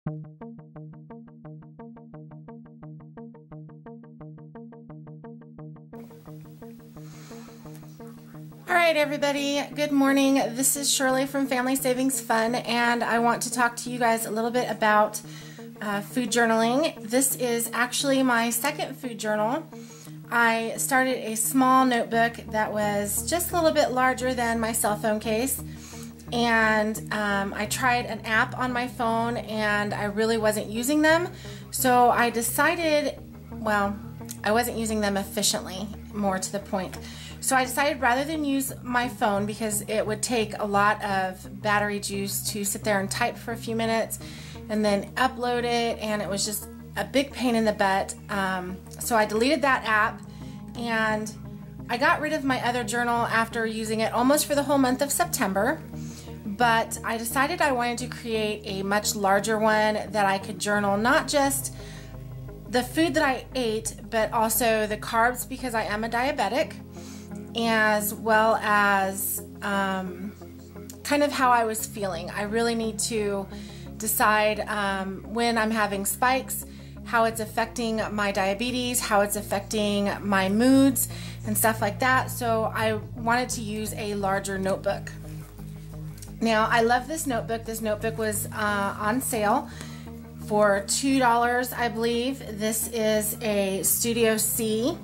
All right, everybody, good morning. This is Shirley from Family Savings Fun, and I want to talk to you guys a little bit about food journaling. This is actually my second food journal. I started a small notebook that was just a little bit larger than my cell phone case, and I tried an app on my phone and I really wasn't using them, so I decided, well, I wasn't using them efficiently, more to the point. So I decided rather than use my phone, because it would take a lot of battery juice to sit there and type for a few minutes and then upload it, and it was just a big pain in the butt. So I deleted that app and I got rid of my other journal after using it almost for the whole month of September. But I decided I wanted to create a much larger one that I could journal not just the food that I ate, but also the carbs, because I am a diabetic, as well as kind of how I was feeling. I really need to decide when I'm having spikes, how it's affecting my diabetes, how it's affecting my moods and stuff like that. So I wanted to use a larger notebook. Now, I love this notebook. This notebook was on sale for $2, I believe. This is a Studio C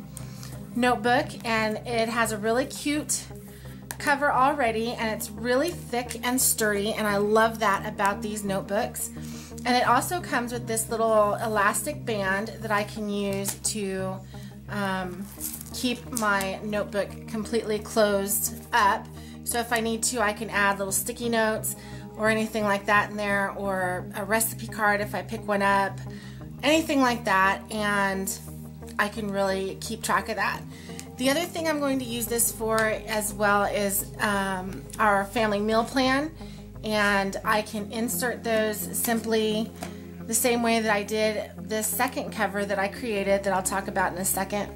notebook, and it has a really cute cover already, and it's really thick and sturdy, and I love that about these notebooks. And it also comes with this little elastic band that I can use to keep my notebook completely closed up. So if I need to, I can add little sticky notes or anything like that in there, or a recipe card if I pick one up, anything like that, and I can really keep track of that. The other thing I'm going to use this for as well is our family meal plan, and I can insert those simply the same way that I did this second cover that I created that I'll talk about in a second.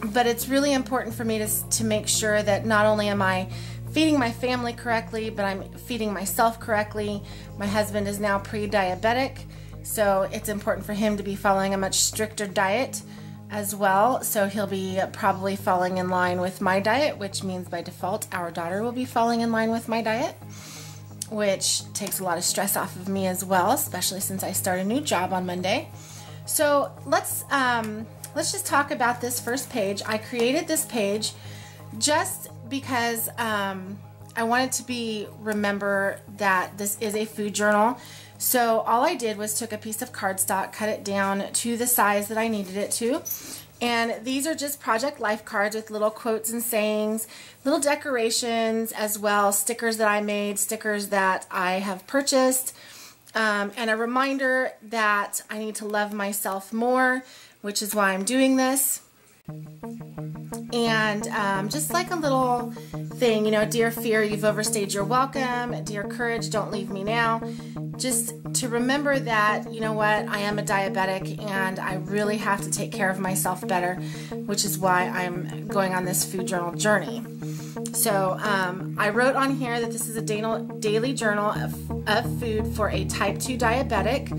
But it's really important for me to make sure that not only am I feeding my family correctly, but I'm feeding myself correctly. My husband is now pre-diabetic, so it's important for him to be following a much stricter diet as well. So he'll be probably falling in line with my diet, which means by default our daughter will be falling in line with my diet, which takes a lot of stress off of me as well, especially since I start a new job on Monday. So let's just talk about this first page. I created this page just because I wanted to remember that this is a food journal. So all I did was took a piece of cardstock, cut it down to the size that I needed it to, and these are just Project Life cards with little quotes and sayings, little decorations as well, stickers that I made, stickers that I have purchased, and a reminder that I need to love myself more, which is why I'm doing this. And just like a little thing, you know, dear fear, you've overstayed your welcome. Dear courage, don't leave me now. Just to remember that, you know what, I am a diabetic and I really have to take care of myself better, which is why I'm going on this food journal journey. So I wrote on here that this is a daily journal of food for a type 2 diabetic.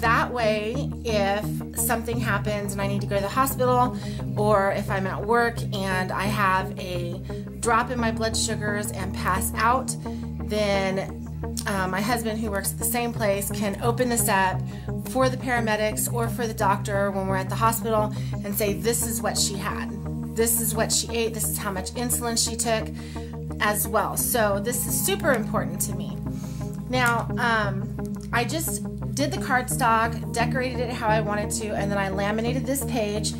That way, if something happens and I need to go to the hospital, or if I'm at work and I have a drop in my blood sugars and pass out, then my husband, who works at the same place, can open this up for the paramedics or for the doctor when we're at the hospital and say, this is what she had. This is what she ate. This is how much insulin she took as well. So this is super important to me. Now, I just did the cardstock, decorated it how I wanted to, and then I laminated this page,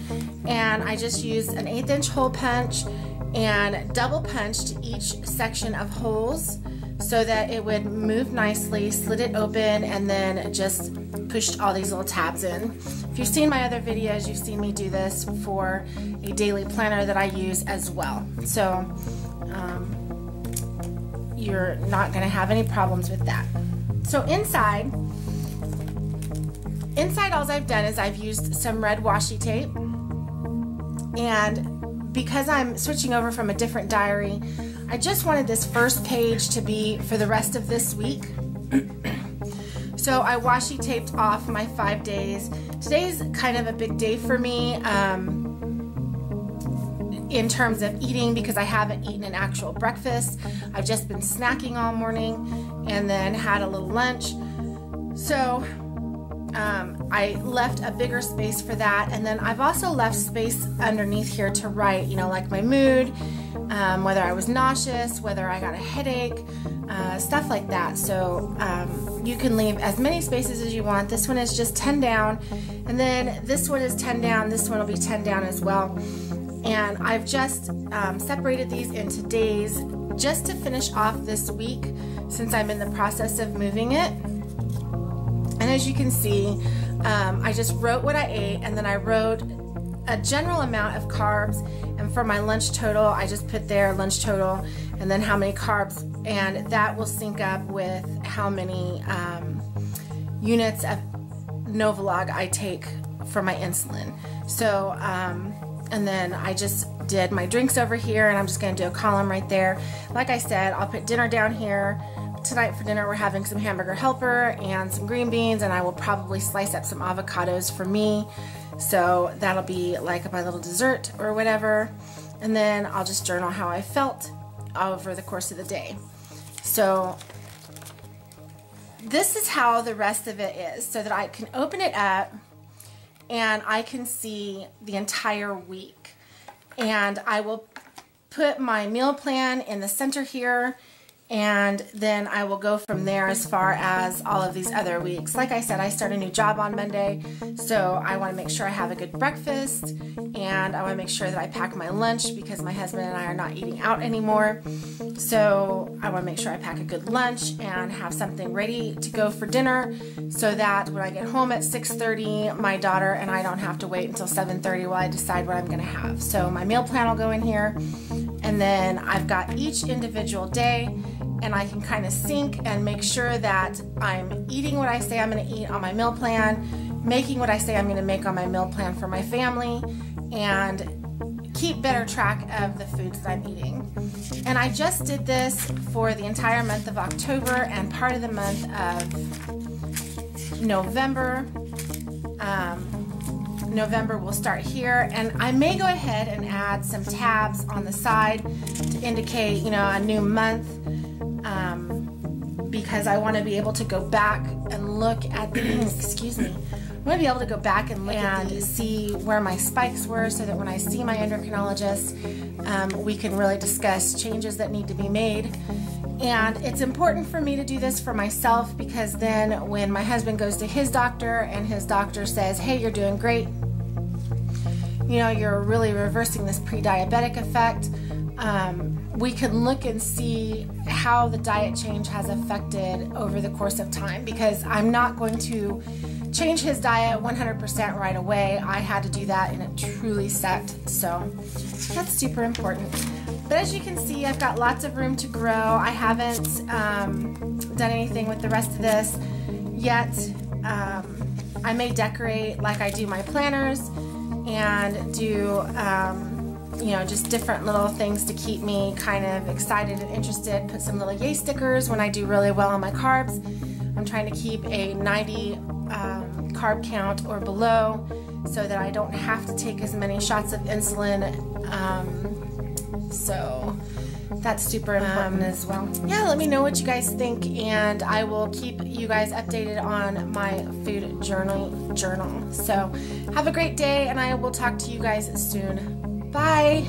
and I just used an 1/8 inch hole punch and double punched each section of holes so that it would move nicely, slid it open, and then just pushed all these little tabs in. If you've seen my other videos, you've seen me do this for a daily planner that I use as well. So you're not going to have any problems with that. So inside all I've done is I've used some red washi tape, and because I'm switching over from a different diary, I just wanted this first page to be for the rest of this week. So I washi taped off my 5 days. Today's kind of a big day for me in terms of eating, because I haven't eaten an actual breakfast. I've just been snacking all morning and then had a little lunch. So I left a bigger space for that, and then I've also left space underneath here to write, you know, like my mood, whether I was nauseous, whether I got a headache, stuff like that. So you can leave as many spaces as you want. This one is just 10 down, and then this one is 10 down. This one will be 10 down as well. And I've just separated these into days just to finish off this week, since I'm in the process of moving it. And as you can see, I just wrote what I ate, and then I wrote a general amount of carbs, and for my lunch total I just put there lunch total and then how many carbs, and that will sync up with how many units of Novolog I take for my insulin. So and then I just did my drinks over here, and I'm just going to do a column right there. Like I said, I'll put dinner down here. Tonight for dinner we're having some hamburger helper and some green beans, and I will probably slice up some avocados for me. So that'll be like my little dessert or whatever. And then I'll just journal how I felt over the course of the day. So this is how the rest of it is, so that I can open it up and I can see the entire week. And I will put my meal plan in the center here, and then I will go from there as far as all of these other weeks. Like I said, I start a new job on Monday, so I want to make sure I have a good breakfast, and I want to make sure that I pack my lunch, because my husband and I are not eating out anymore. So I want to make sure I pack a good lunch and have something ready to go for dinner, so that when I get home at 6:30, my daughter and I don't have to wait until 7:30 while I decide what I'm going to have. So my meal plan will go in here, and then I've got each individual day, and I can kind of sync and make sure that I'm eating what I say I'm going to eat on my meal plan, making what I say I'm going to make on my meal plan for my family, and keep better track of the foods that I'm eating. And I just did this for the entire month of October and part of the month of November. November will start here, and I may go ahead and add some tabs on the side to indicate, you know, a new month, because I want to be able to go back and look at these, excuse me, I want to be able to go back and look and see where my spikes were, so that when I see my endocrinologist, we can really discuss changes that need to be made. And it's important for me to do this for myself, because then when my husband goes to his doctor and his doctor says, hey, you're doing great, you know, you're really reversing this pre-diabetic effect, we can look and see how the diet change has affected over the course of time, because I'm not going to change his diet 100% right away. I had to do that, and it truly sucked. So that's super important. But as you can see, I've got lots of room to grow. I haven't done anything with the rest of this yet. I may decorate like I do my planners, and do you know, just different little things to keep me kind of excited and interested. Put some little yay stickers when I do really well on my carbs. I'm trying to keep a 90 carb count or below, so that I don't have to take as many shots of insulin. So that's super important as well. Yeah, let me know what you guys think, and I will keep you guys updated on my food journal. So have a great day, and I will talk to you guys soon. Bye.